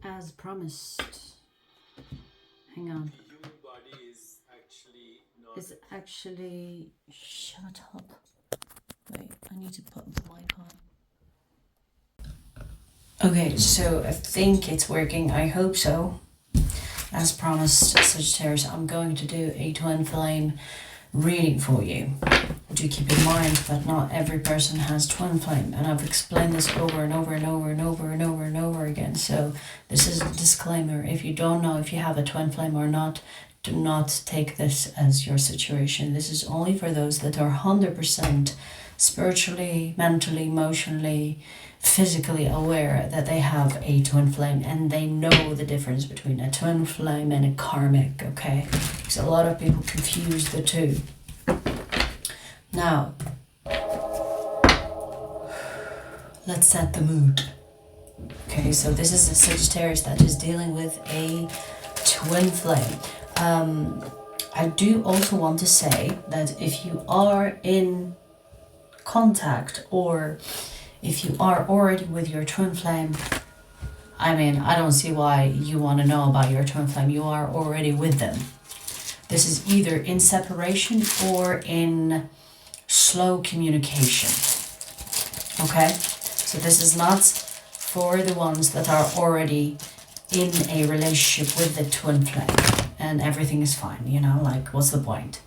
As promised. Hang on. Human body is actually not. It's actually. Shut up. Wait, I need to put the mic on. Okay, so I think it's working. I hope so. As promised, Sagittarius, I'm going to do a twin flame reading for you. Do keep in mind that not every person has twin flame, and I've explained this over and over and over and over and over and over again. So this is a disclaimer. If you don't know if you have a twin flame or not, do not take this as your situation. This is only for those that are 100% spiritually, mentally, emotionally, physically aware that they have a twin flame, and they know the difference between a twin flame and a karmic, okay? Because a lot of people confuse the two. Now, let's set the mood. Okay, so this is a Sagittarius that is dealing with a twin flame. I do also want to say that if you are in contact, or if you are already with your twin flame, I mean, I don't see why you want to know about your twin flame. You are already with them. This is either in separation or in slow communication. Okay? So this is not for the ones that are already in a relationship with the twin flame and everything is fine, you know, like what's the point?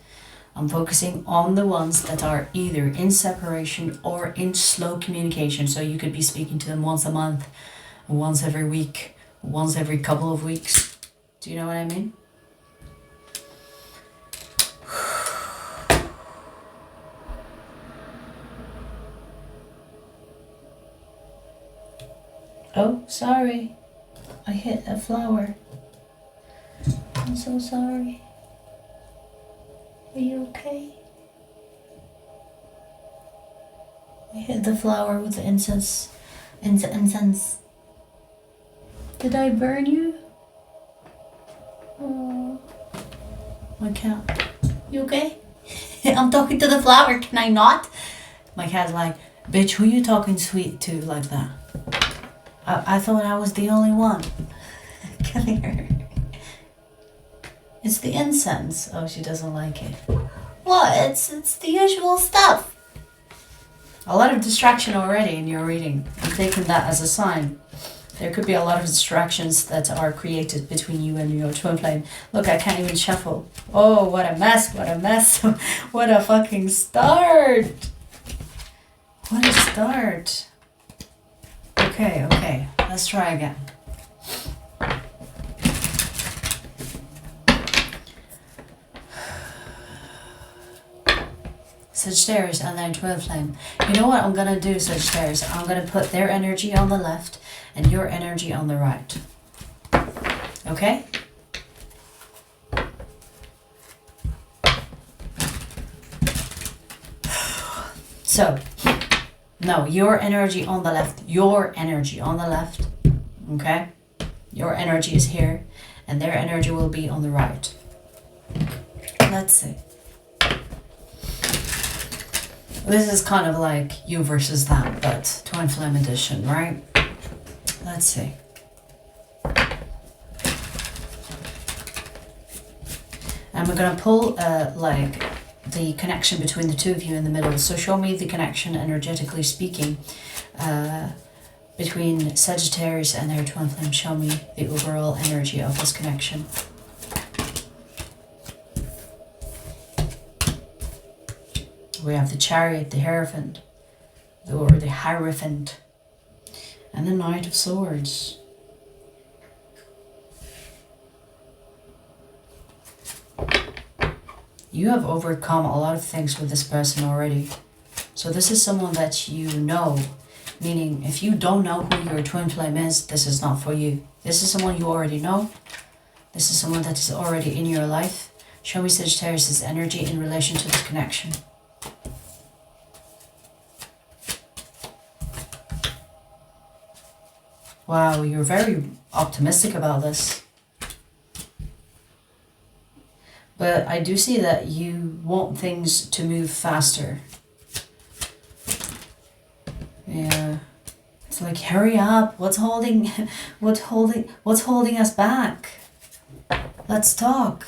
I'm focusing on the ones that are either in separation or in slow communication. So you could be speaking to them once a month, once every week, once every couple of weeks. Do you know what I mean? Oh, sorry. I hit a flower. I'm so sorry. Are you okay? I hit the flower with the incense. Incense. Did I burn you? Oh, my cat. You okay? I'm talking to the flower. Can I not? My cat's like, bitch, who you talking sweet to like that? I thought I was the only one. Come here. It's the incense. Oh, she doesn't like it. What? It's the usual stuff. A lot of distraction already in your reading. I'm taking that as a sign. There could be a lot of distractions that are created between you and your twin flame. Look, I can't even shuffle. Oh, what a mess, what a mess. What a fucking start. What a start. Okay, let's try again. Sagittarius and then twin flame. You know what I'm gonna do, Sagittarius? I'm gonna put their energy on the left and your energy on the right. Okay? So, no, your energy on the left, your energy on the left, okay? Your energy is here, and their energy will be on the right. Let's see. This is kind of like you versus them, but twin flame edition, right? Let's see. And we're gonna pull like the connection between the two of you in the middle. So show me the connection, energetically speaking, between Sagittarius and their twin flame. Show me the overall energy of this connection. We have the Chariot, the Hierophant, or the Hierophant, and the Knight of Swords. You have overcome a lot of things with this person already. So this is someone that you know, meaning if you don't know who your twin flame is, this is not for you. This is someone you already know. This is someone that is already in your life. Show me Sagittarius' energy in relation to this connection. Wow, you're very optimistic about this. But I do see that you want things to move faster. Yeah. It's like, hurry up. What's holding us back? Let's talk.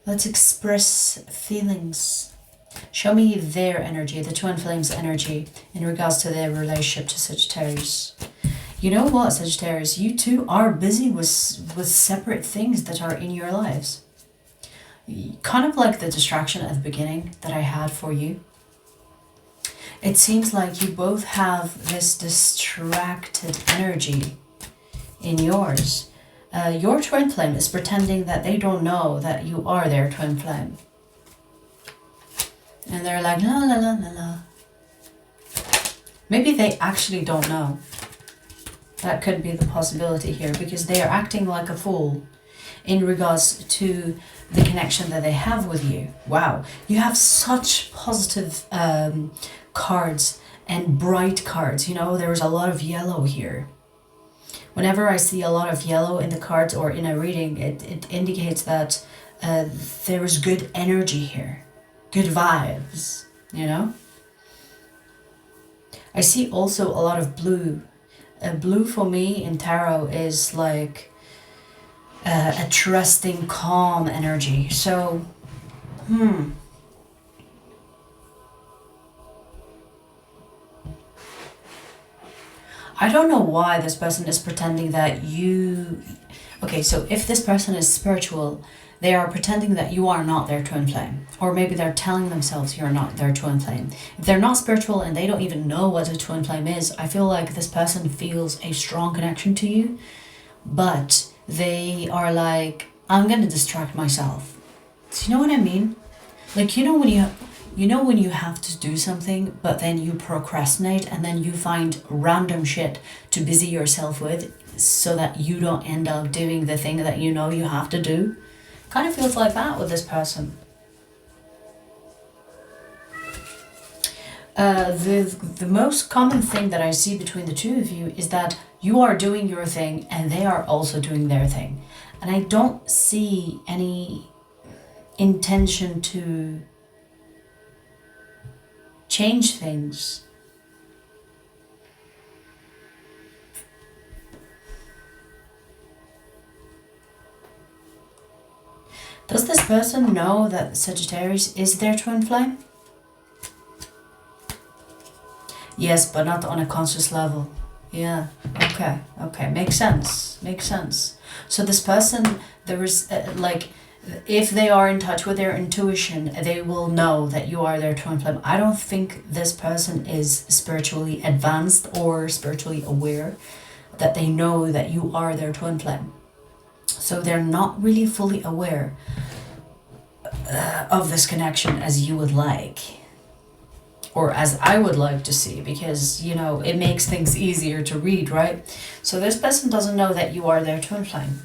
Let's express feelings. Show me their energy, the twin flames energy, in regards to their relationship to Sagittarius. You know what, Sagittarius? You two are busy with separate things that are in your lives. Kind of like the distraction at the beginning that I had for you. It seems like you both have this distracted energy in yours. Your twin flame is pretending that they don't know that you are their twin flame. And they're like, la la la la la. Maybe they actually don't know. That could be the possibility here, because they are acting like a fool in regards to the connection that they have with you. Wow, you have such positive cards and bright cards. You know, there's a lot of yellow here. Whenever I see a lot of yellow in the cards or in a reading, it indicates that there is good energy here. Good vibes, you know? I see also a lot of blue. Blue for me in tarot is like a trusting, calm energy. So, I don't know why this person is pretending that you... Okay, so if this person is spiritual, they are pretending that you are not their twin flame. Or maybe they're telling themselves you're not their twin flame. If they're not spiritual and they don't even know what a twin flame is, I feel like this person feels a strong connection to you. But they are like, I'm going to distract myself. Do you know what I mean? Like, you know when you have to do something, but then you procrastinate and then you find random shit to busy yourself with so that you don't end up doing the thing that you know you have to do. Kind of feels like that with this person. The most common thing that I see between the two of you is that you are doing your thing and they are also doing their thing. And I don't see any intention to change things. Does this person know that Sagittarius is their twin flame? Yes, but not on a conscious level. Yeah, okay, makes sense. So this person, there is like, if they are in touch with their intuition, they will know that you are their twin flame. I don't think this person is spiritually advanced or spiritually aware that they know that you are their twin flame. So they're not really fully aware of this connection as you would like. Or as I would like to see, because, you know, it makes things easier to read, right? So this person doesn't know that you are their twin flame.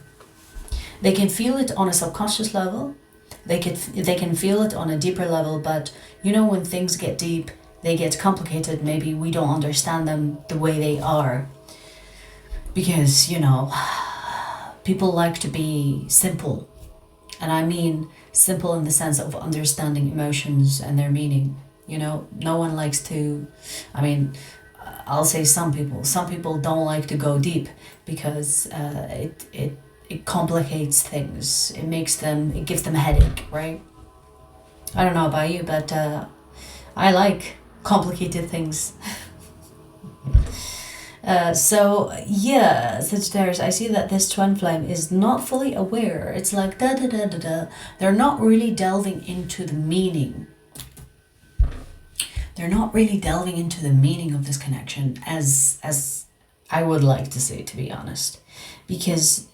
They can feel it on a subconscious level. They can feel it on a deeper level, but you know, when things get deep, they get complicated. Maybe we don't understand them the way they are. Because, you know, people like to be simple. And I mean simple in the sense of understanding emotions and their meaning. You know, no one likes to, I mean, I'll say some people don't like to go deep because it complicates things. It gives them a headache, right? I don't know about you, but I like complicated things. So yeah, Sagittarius, I see that this twin flame is not fully aware. It's like da da da da da. They're not really delving into the meaning. They're not really delving into the meaning of this connection as I would like to say, to be honest. Because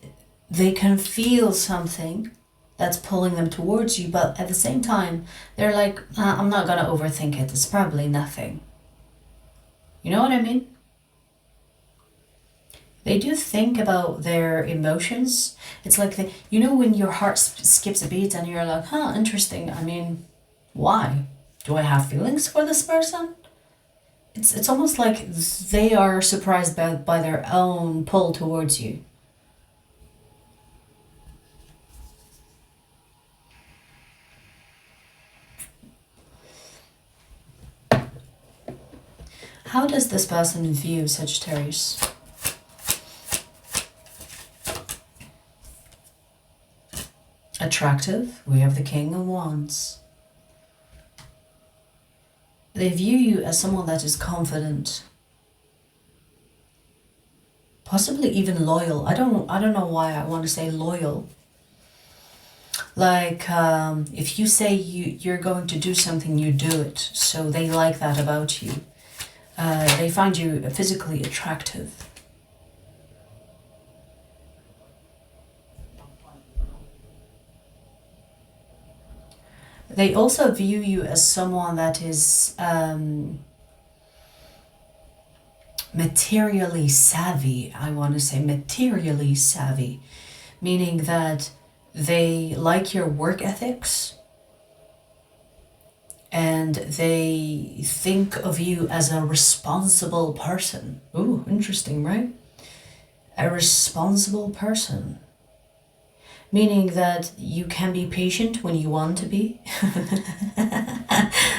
they can feel something that's pulling them towards you, but at the same time, they're like, I'm not gonna overthink it. It's probably nothing. You know what I mean? They do think about their emotions. It's like, you know when your heart skips a beat and you're like, interesting. I mean, why? Do I have feelings for this person? It's almost like they are surprised by their own pull towards you. How does this person view Sagittarius? Attractive. We have the King of Wands. They view you as someone that is confident. Possibly even loyal. I don't know why I want to say loyal. Like, if you say you're going to do something, you do it. So they like that about you. They find you physically attractive. They also view you as someone that is materially savvy. I want to say materially savvy, meaning that they like your work ethics and they think of you as a responsible person. Ooh, interesting, right? A responsible person. Meaning that you can be patient when you want to be.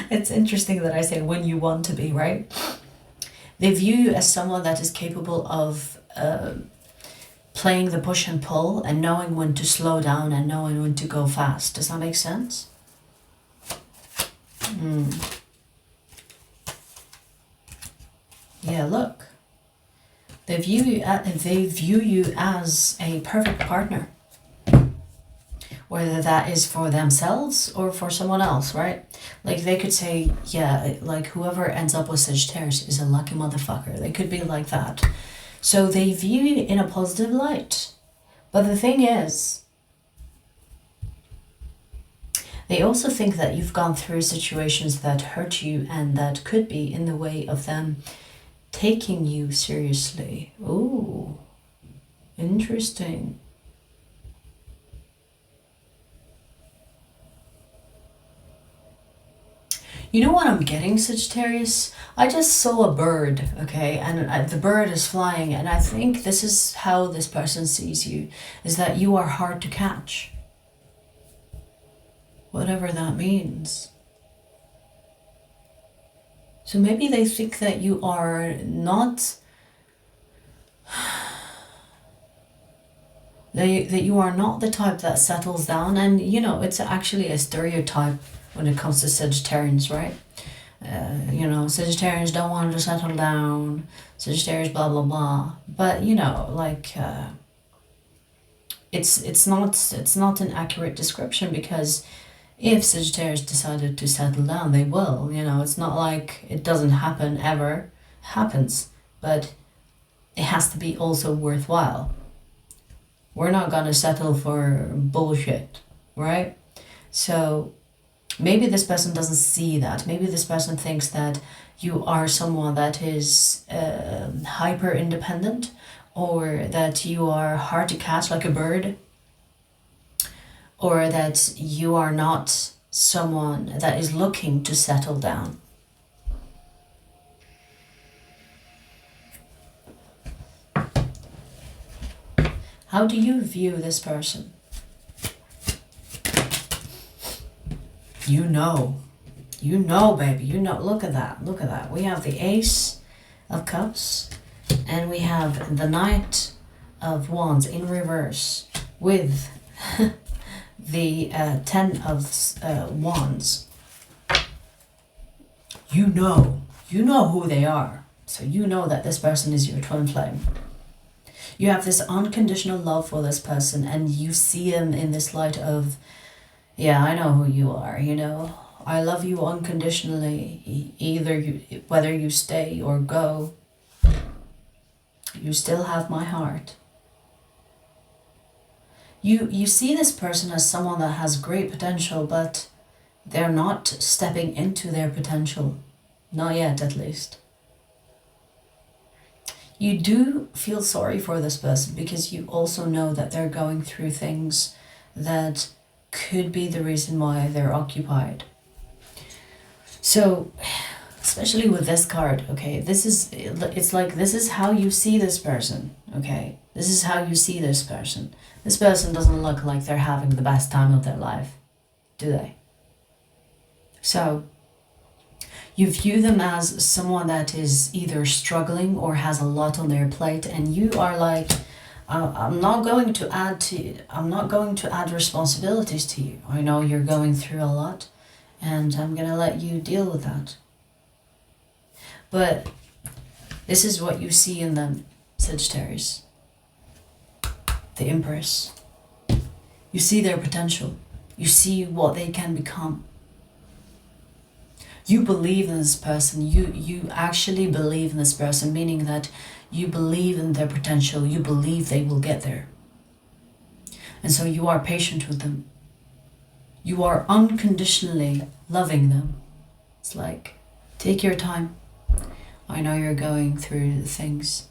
It's interesting that I say when you want to be, right? They view you as someone that is capable of playing the push and pull and knowing when to slow down and knowing when to go fast. Does that make sense? Yeah, look. They view you as a perfect partner. Whether that is for themselves or for someone else, right? Like they could say, yeah, like whoever ends up with Sagittarius is a lucky motherfucker. They could be like that. So they view you in a positive light. But the thing is, they also think that you've gone through situations that hurt you and that could be in the way of them taking you seriously. Ooh, interesting. You know what I'm getting, Sagittarius? I just saw a bird, okay, and the bird is flying, and I think this is how this person sees you, is that you are hard to catch. Whatever that means. So maybe they think that you are not... that you are not the type that settles down, and you know, it's actually a stereotype when it comes to Sagittarians, right? You know, Sagittarians don't want to settle down, Sagittarius blah blah blah. But you know, like it's not an accurate description, because if Sagittarius decided to settle down, they will. You know, it's not like it doesn't happen ever. It happens, but it has to be also worthwhile. We're not gonna settle for bullshit, right? So maybe this person doesn't see that. Maybe this person thinks that you are someone that is hyper independent, or that you are hard to catch like a bird, or that you are not someone that is looking to settle down. How do you view this person? You know, baby, you know. Look at that. We have the Ace of Cups, and we have the Knight of Wands in reverse with the Ten of Wands. You know who they are. So you know that this person is your twin flame. You have this unconditional love for this person, and you see them in this light of, yeah, I know who you are, you know. I love you unconditionally, whether you stay or go. You still have my heart. You see this person as someone that has great potential, but they're not stepping into their potential. Not yet, at least. You do feel sorry for this person, because you also know that they're going through things that could be the reason why they're occupied. So, especially with this card, okay, it's like this is how you see this person, okay? This is how you see this person. This person doesn't look like they're having the best time of their life, do they? So, You view them as someone that is either struggling or has a lot on their plate, and you are like, I'm not going to add responsibilities to you. I know you're going through a lot, and I'm gonna let you deal with that. But this is what you see in them, Sagittarius. The Empress. You see their potential. You see what they can become. You believe in this person. You actually believe in this person, meaning that you believe in their potential. You believe they will get there. And so you are patient with them. You are unconditionally loving them. It's like, take your time. I know you're going through things.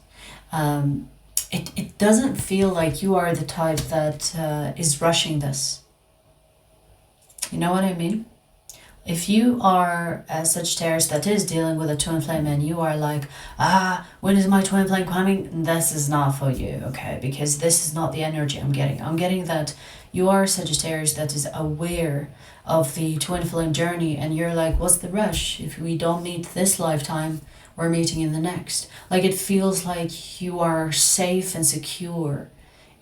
It doesn't feel like you are the type that is rushing this. You know what I mean? If you are a Sagittarius that is dealing with a twin flame and you are like, when is my twin flame coming? This is not for you, okay? Because this is not the energy I'm getting. I'm getting that you are a Sagittarius that is aware of the twin flame journey, and you're like, what's the rush? If we don't meet this lifetime, we're meeting in the next. Like, it feels like you are safe and secure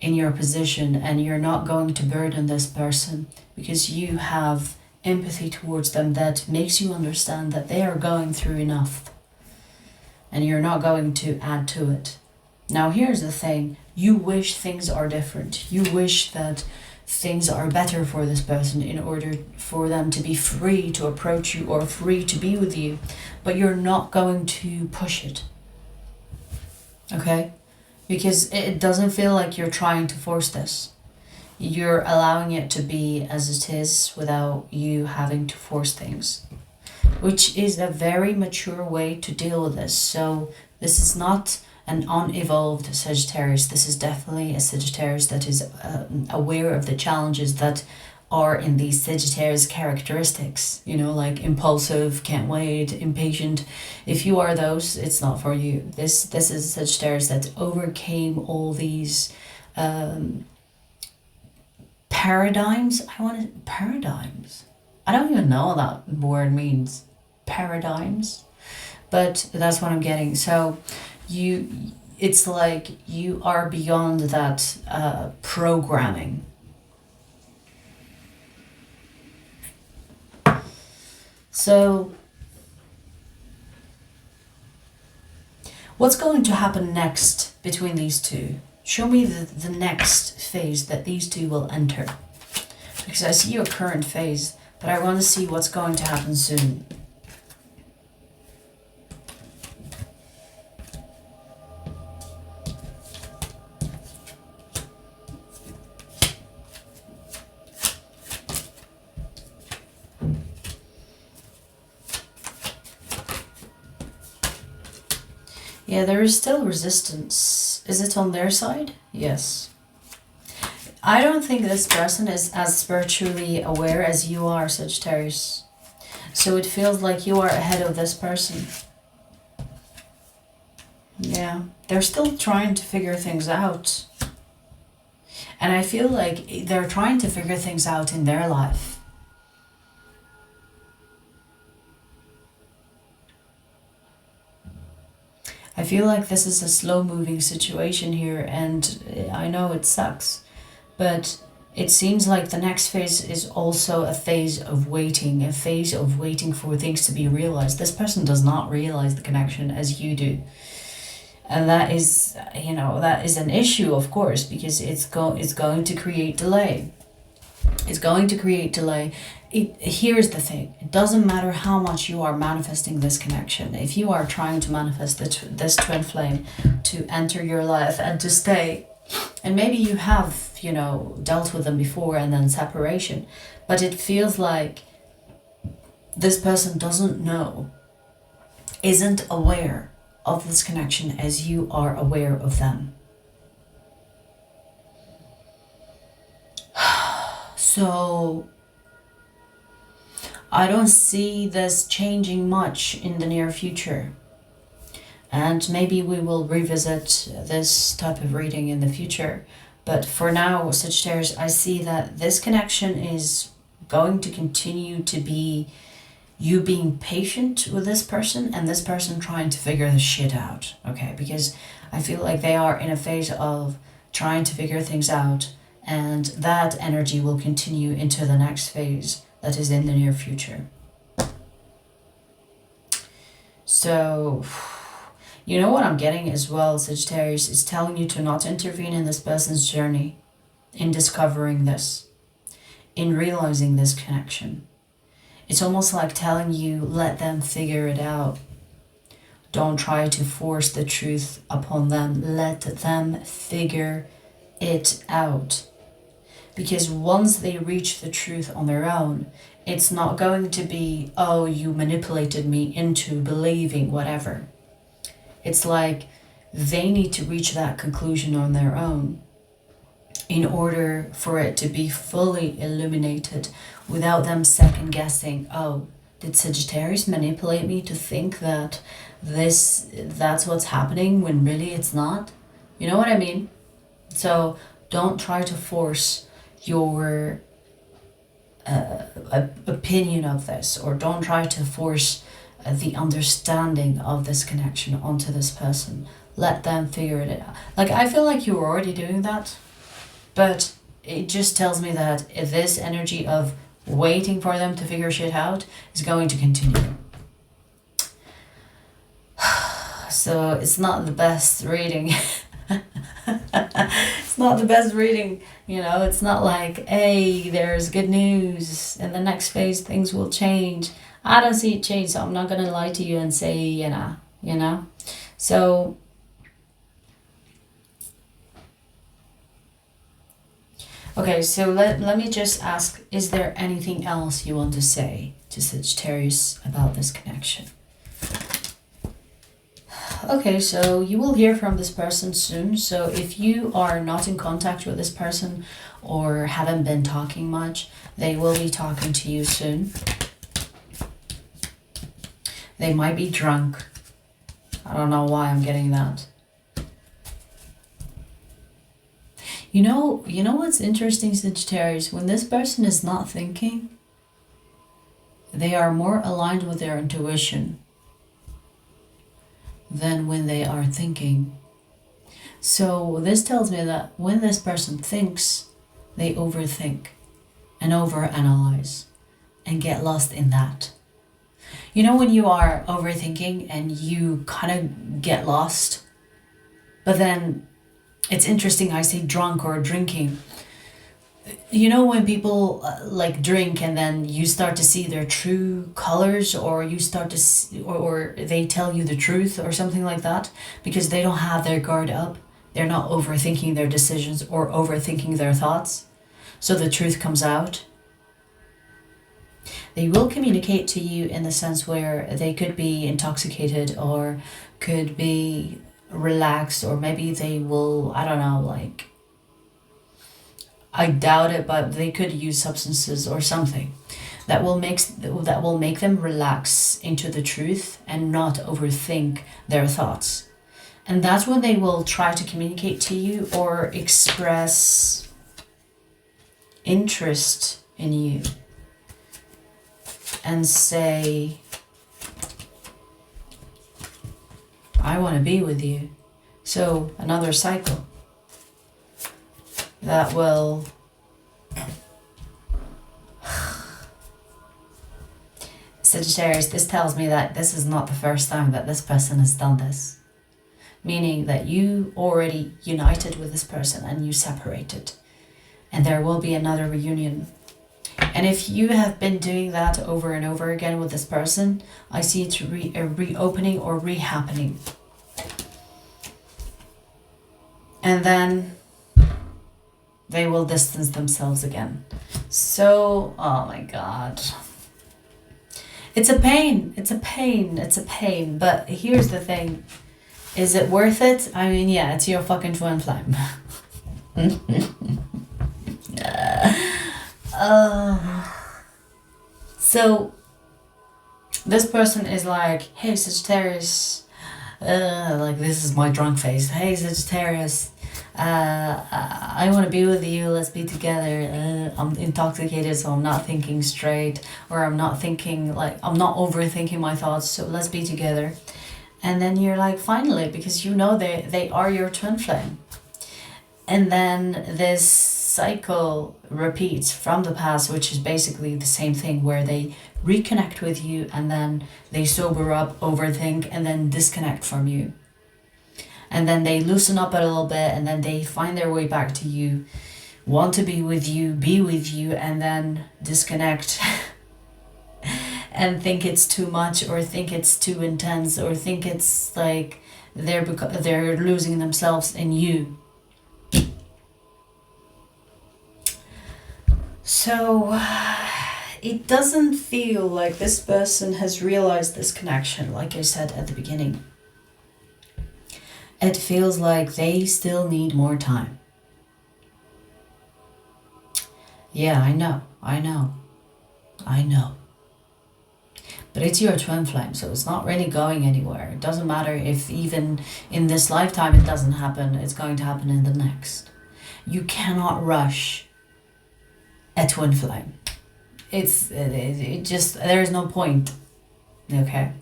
in your position, and you're not going to burden this person because you have empathy towards them that makes you understand that they are going through enough, and you're not going to add to it. Now, here's the thing. You wish things are different. You wish that things are better for this person in order for them to be free to approach you or free to be with you, but you're not going to push it. Okay? Because it doesn't feel like you're trying to force this. You're allowing it to be as it is without you having to force things, which is a very mature way to deal with this. So this is not an unevolved Sagittarius. This is definitely a Sagittarius that is aware of the challenges that are in these Sagittarius characteristics, you know, like impulsive, can't wait, impatient. If you are those, it's not for you. This is a Sagittarius that overcame all these paradigms. Paradigms. I don't even know what that word means. Paradigms. But that's what I'm getting. So it's like you are beyond that programming. So what's going to happen next between these two? Show me the next phase that these two will enter. Because I see your current phase, but I want to see what's going to happen soon. Yeah, there is still resistance. Is it on their side? Yes. I don't think this person is as spiritually aware as you are, Sagittarius. So it feels like you are ahead of this person. Yeah, they're still trying to figure things out. And I feel like they're trying to figure things out in their life. I feel like this is a slow-moving situation here, and I know it sucks, but it seems like the next phase is also a phase of waiting for things to be realized. This person does not realize the connection as you do. And that is, that is an issue, of course, because it's going to create delay. It's going to create delay. Here's the thing. It doesn't matter how much you are manifesting this connection. If you are trying to manifest this twin flame to enter your life and to stay, and maybe you have, dealt with them before and then separation, but it feels like this person doesn't know, isn't aware of this connection as you are aware of them. So I don't see this changing much in the near future. And maybe we will revisit this type of reading in the future. But for now, Sagittarius, I see that this connection is going to continue to be you being patient with this person and this person trying to figure the shit out, okay? Because I feel like they are in a phase of trying to figure things out, and that energy will continue into the next phase that is in the near future. So, you know what I'm getting as well, Sagittarius, is telling you to not intervene in this person's journey, in discovering this, in realizing this connection. It's almost like telling you, let them figure it out. Don't try to force the truth upon them. Let them figure it out. Because once they reach the truth on their own, it's not going to be, oh, you manipulated me into believing whatever. It's like they need to reach that conclusion on their own in order for it to be fully illuminated without them second guessing, oh, did Sagittarius manipulate me to think that that's what's happening when really it's not? You know what I mean? So don't try to force your opinion of this, or don't try to force the understanding of this connection onto this person. Let them figure it out. Like, I feel like you're already doing that, but it just tells me that this energy of waiting for them to figure shit out is going to continue. So it's not the best reading. It's not the best reading, you know. It's not like, hey, there's good news, in the next phase things will change. I don't see it change, so I'm not gonna lie to you and say, you know. So okay, so let me just ask, is there anything else you want to say to Sagittarius about this connection? Okay, so you will hear from this person soon. So if you are not in contact with this person or haven't been talking much, they will be talking to you soon. They might be drunk. I don't know why I'm getting that. You know what's interesting, Sagittarius? When this person is not thinking, they are more aligned with their intuition than when they are thinking. So this tells me that when this person thinks, they overthink and overanalyze and get lost in that. You know, when you are overthinking and you kind of get lost, but then it's interesting, I say drunk or drinking. You know, when people like drink and then you start to see their true colors, or you start to see, or they tell you the truth or something like that, because they don't have their guard up. They're not overthinking their decisions or overthinking their thoughts. So the truth comes out. They will communicate to you in the sense where they could be intoxicated or could be relaxed, or maybe they will, I don't know, like, I doubt it, but they could use substances or something that will make them relax into the truth and not overthink their thoughts. And that's when they will try to communicate to you or express interest in you and say, I want to be with you. So another cycle that will Sagittarius, this tells me that this is not the first time that this person has done this. Meaning that you already united with this person and you separated. And there will be another reunion. And if you have been doing that over and over again with this person, I see it reopening or re-happening. And then they will distance themselves again. So, oh my God. It's a pain. It's a pain. It's a pain. But here's the thing. Is it worth it? I mean, yeah, it's your fucking twin flame. So this person is like, hey Sagittarius, like, this is my drunk face. Hey Sagittarius, I I want to be with you, let's be together. I'm intoxicated, so I'm not thinking straight, or I'm not thinking, like, I'm not overthinking my thoughts, so let's be together. And then you're like, finally, because you know they are your twin flame. And then this cycle repeats from the past, which is basically the same thing, where they reconnect with you and then they sober up, overthink, and then disconnect from you. And then they loosen up a little bit, and then they find their way back to you, want to be with you, and then disconnect and think it's too much, or think it's too intense, or think it's like they're losing themselves in you. So it doesn't feel like this person has realized this connection, like I said at the beginning. It feels like they still need more time. Yeah, I know. But it's your twin flame, so it's not really going anywhere. It doesn't matter if even in this lifetime it doesn't happen, it's going to happen in the next. You cannot rush a twin flame. It just, there's no point. Okay?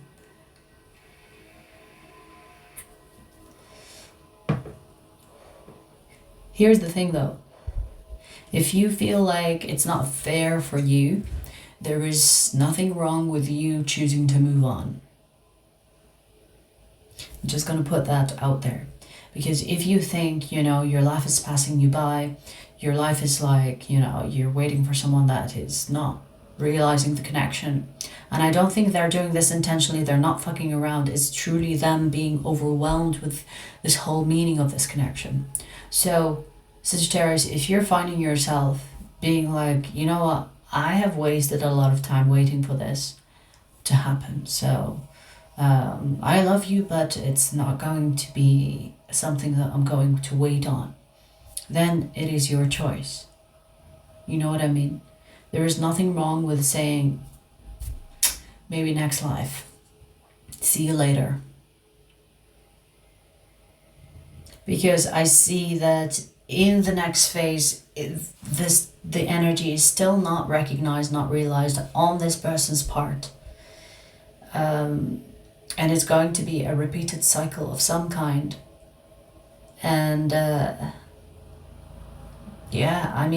Here's the thing though. If you feel like it's not fair for you, there is nothing wrong with you choosing to move on. I'm just going to put that out there. Because if you think, your life is passing you by, your life is like, you're waiting for someone that is not realizing the connection. And I don't think they're doing this intentionally. They're not fucking around. It's truly them being overwhelmed with this whole meaning of this connection. So, Sagittarius, if you're finding yourself being like, you know what, I have wasted a lot of time waiting for this to happen. So, I love you, but it's not going to be something that I'm going to wait on. Then it is your choice. You know what I mean? There is nothing wrong with saying, maybe next life. See you later. Because I see that in the next phase, the energy is still not recognized, not realized on this person's part. And it's going to be a repeated cycle of some kind. And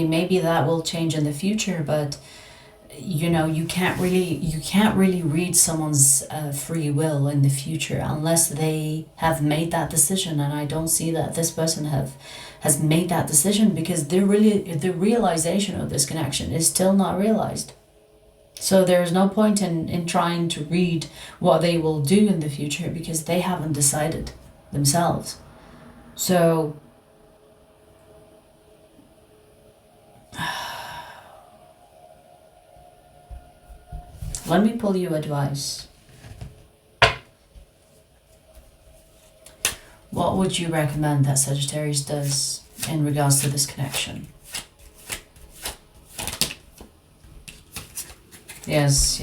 maybe that will change in the future, but you can't really read someone's free will in the future unless they have made that decision. And I don't see that this person has made that decision, because the realization of this connection is still not realized. So there's no point in trying to read what they will do in the future, because they haven't decided themselves. So let me pull you advice. What would you recommend that Sagittarius does in regards to this connection? Yes.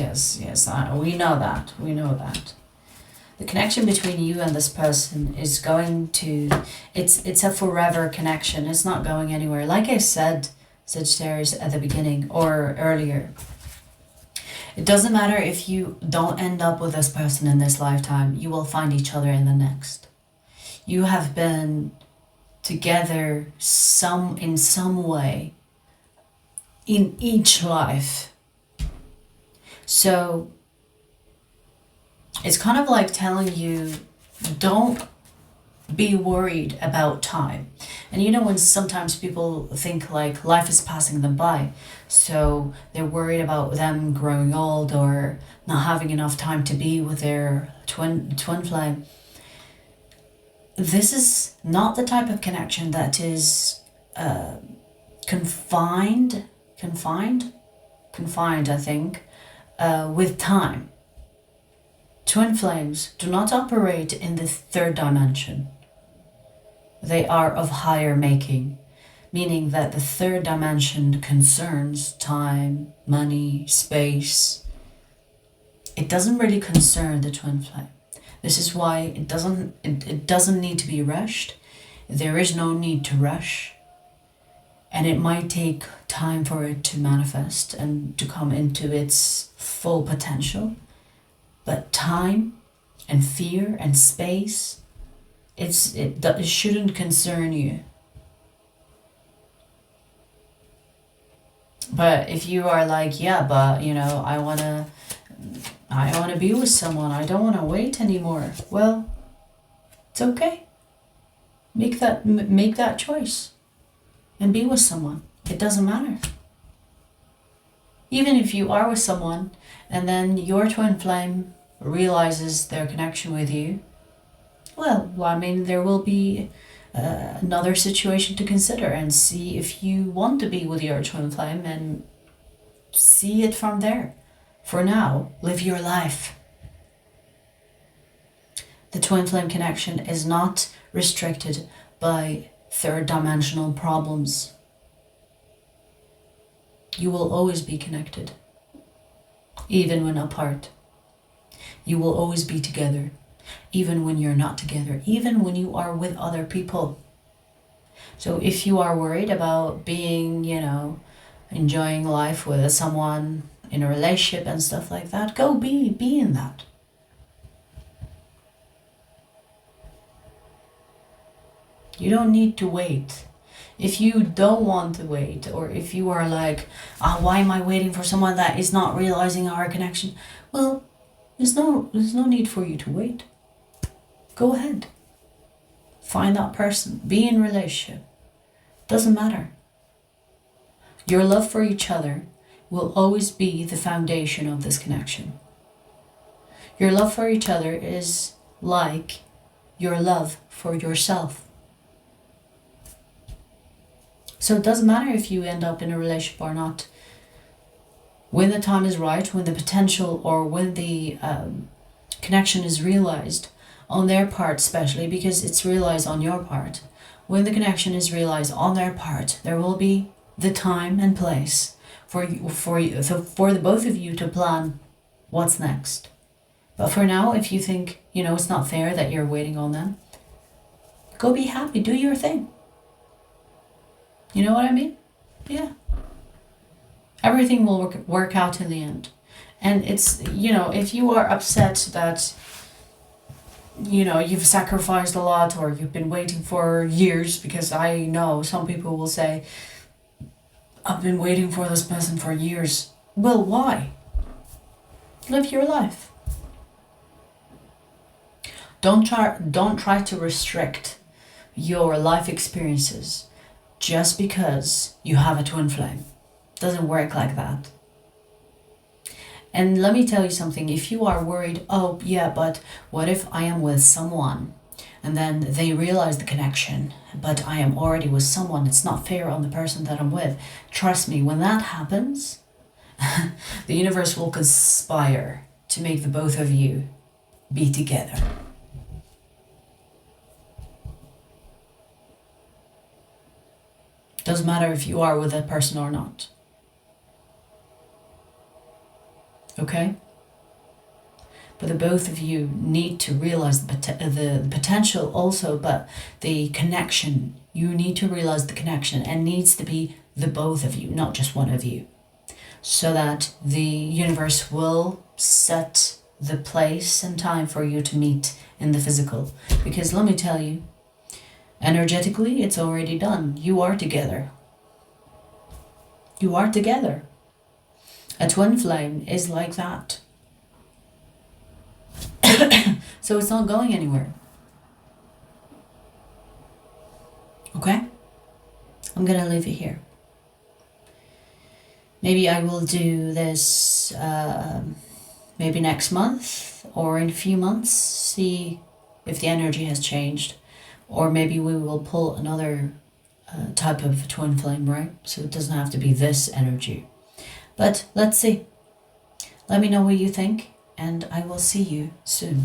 We know that. The connection between you and this person is going to... It's a forever connection. It's not going anywhere. Like I said, Sagittarius, at the beginning or earlier, it doesn't matter if you don't end up with this person in this lifetime, you will find each other in the next. You have been together in some way in each life. So it's kind of like telling you, don't be worried about time. And when sometimes people think like life is passing them by, so they're worried about them growing old or not having enough time to be with their twin flame. This is not the type of connection that is confined, I think, with time. Twin flames do not operate in the third dimension. They are of higher making, meaning that the third dimension concerns time, money, space. It doesn't really concern the twin flame. This is why it doesn't need to be rushed. There is no need to rush. And it might take time for it to manifest and to come into its full potential. But time and fear and space, it shouldn't concern you. But if you are like, yeah, but you know, I wanna be with someone, I don't wanna wait anymore. Well, it's okay. Make that choice and be with someone. It doesn't matter. Even if you are with someone and then your twin flame realizes their connection with you, well, I mean, there will be another situation to consider and see if you want to be with your twin flame and see it from there. For now, live your life. The twin flame connection is not restricted by third dimensional problems. You will always be connected, even when apart. You will always be together, even when you're not together, even when you are with other people. So if you are worried about being, you know, enjoying life with someone in a relationship and stuff like that, go be in that. You don't need to wait. If you don't want to wait, or if you are like, why am I waiting for someone that is not realizing our connection? Well, there's no need for you to wait. Go ahead. Find that person. Be in a relationship. Doesn't matter. Your love for each other will always be the foundation of this connection. Your love for each other is like your love for yourself. So it doesn't matter if you end up in a relationship or not. When the time is right, when the potential or when the connection is realized on their part, especially because it's realized on your part, when the connection is realized on their part, there will be the time and place for the both of you to plan what's next. But for now, if you think, you know, it's not fair that you're waiting on them, go be happy, do your thing. You know what I mean? Yeah. Everything will work out in the end. And it's, you know, if you are upset that, you know, you've sacrificed a lot or you've been waiting for years, because I know some people will say, I've been waiting for this person for years. Well, why? Live your life. Don't try to restrict your life experiences just because you have a twin flame. Doesn't work like that. And let me tell you something, if you are worried, oh yeah, but what if I am with someone and then they realize the connection, but I am already with someone, it's not fair on the person that I'm with. Trust me, when that happens, the universe will conspire to make the both of you be together. Doesn't matter if you are with that person or not. Okay? But the both of you need to realize the potential also, but the connection, you need to realize the connection, and needs to be the both of you, not just one of you. So that the universe will set the place and time for you to meet in the physical. Because let me tell you, energetically, it's already done. You are together. You are together. A twin flame is like that. So it's not going anywhere. Okay? I'm gonna leave it here. Maybe I will do this maybe next month or in a few months, see if the energy has changed. Or maybe we will pull another type of twin flame, right? So it doesn't have to be this energy. But let's see. Let me know what you think, and I will see you soon.